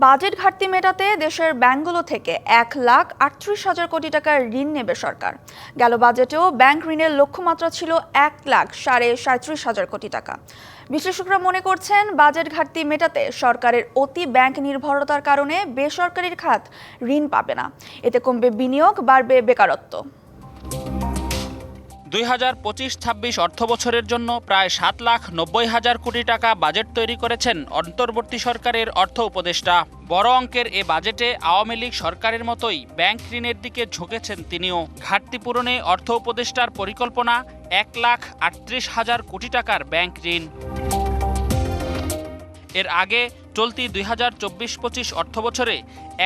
Budget ঘাটতি মেটাতে দেশের ব্যাংকগুলো থেকে 1,38,000 কোটি টাকার ঋণ নেবে সরকার। গেল বাজেটেও ব্যাংক ঋণের লক্ষ্যমাত্রা ছিল 1,37,500 কোটি টাকা। বিশ্লেষকরা মনে করছেন, বাজেট ঘাটতি মেটাতে সরকারের অতি ব্যাংক নির্ভরতার কারণে বেসরকারি খাত ঋণ পাবে না। এতে কমবে বিনিয়োগ, বাড়বে বেকারত্ব। 2025-26 অর্থবছরের জন্য প্রায় 7,90,000 কোটি টাকা বাজেট তৈরি করেছেন অন্তর্বর্তী সরকারের অর্থ উপদেষ্টা। বড় অঙ্কের এ বাজেটে আওয়ামী লীগ সরকারের মতোই ব্যাংক ঋণের দিকে ঝুঁকেছেন তিনিও। ঘাটতি পূরণে অর্থ উপদেষ্টার পরিকল্পনা 1,38,000 কোটি টাকার ব্যাংক ঋণ। এর আগে চলতি 2024-25 অর্থবছরে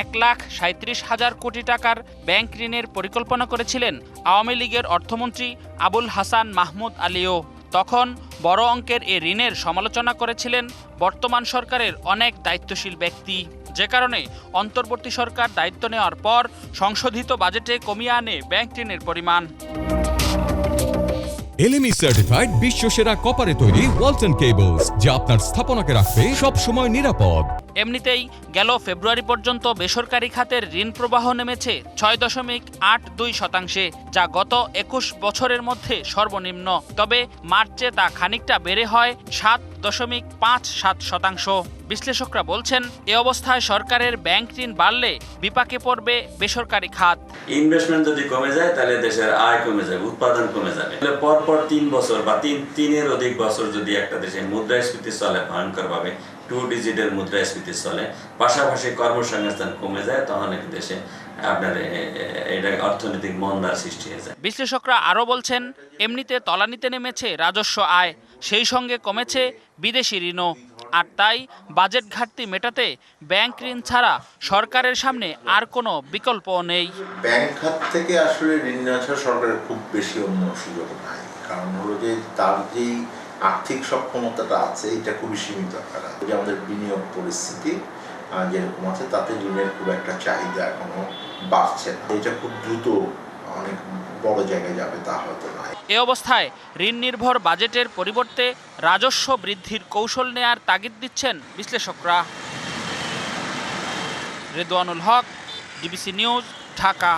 1,37,000 কোটি টাকার ব্যাংক ঋণের পরিকল্পনা করেছিলেন আওয়ামী লীগের অর্থমন্ত্রী আবুল হাসান মাহমুদ আলীও। তখন বড় অঙ্কের এ ঋণের সমালোচনা করেছিলেন বর্তমান সরকারের অনেক দায়িত্বশীল ব্যক্তি, যে কারণে অন্তর্বর্তী সরকার দায়িত্ব নেওয়ার পর সংশোধিত বাজেটে কমিয়ে আনে ব্যাংক ঋণের পরিমাণ। LME সার্টিফাইড বিশ্বসেরা কপারে তৈরি ওয়ালটন কেবলস, যা আপনার স্থাপনাকে রাখবে সব সময় নিরাপদ। এমনিতেই গেল ফেব্রুয়ারি পর্যন্ত বেসরকারি খাতের ঋণ প্রবাহ নেমেছে 6.82%, যা গত 21 বছরের মধ্যে সর্বনিম্ন। তবে মার্চে তা খানিকটা বেড়ে হয় 7.57%। বিশ্লেষকরা বলছেন, এ অবস্থায় সরকারের ব্যাংক ঋণ বাড়লে বিপাকে পড়বে বেসরকারি খাত। ইনভেস্টমেন্ট যদি কমে যায় তাহলে দেশের আয় কমে যাবে, উৎপাদন কমে যাবে। পরপর 3 বছর বা তিনের অধিক বছর যদি একটা দেশে মুদ্রাস্ফীতি চলে ভয়ঙ্করভাবে, 2 ডিজিটের মুদ্রাস্ফীতি চলে, পাশাপাশি কর্মসংস্থান কমে যায়, তখন এক দেশে আপনার এটা অর্থনৈতিক মন্দার সৃষ্টি হয়ে যায়। বিশ্লেষকরা আরও বলছেন, এমনিতে তলানিতে নেমেছে রাজস্ব আয়, সেই সঙ্গে কমেছে বিদেশি ঋণও। আর তাই বাজেট ঘাটতি মেটাতে ব্যাংক ঋণ ছাড়া সরকারের সামনে আর কোনো বিকল্প নেই। ব্যাংক খাত থেকে আসলে ঋণ নেওয়া ছাড়া সরকারের খুব বেশি অন্য সুযোগ নাই, কারণ হলো যে তার যেই আর্থিক সক্ষমতাটা আছে এটা খুবই সীমিত আকারে। যে আমাদের বিনিয়োগ পরিস্থিতি যেরকম আছে, তাতে ঋণের খুব একটা চাহিদা এখনো বাড়ছে না। এটা খুব দ্রুত অনেক বড় জায়গায় যাবে তা হয়তো নয়। এ অবস্থায় ঋণ নির্ভর বাজেটের পরিবর্তে রাজস্ব বৃদ্ধির কৌশল নেয়ার তাগিদ দিচ্ছেন বিশ্লেষকরা। রেদওয়ানুল হক, ডিবিসি নিউজ, ঢাকা।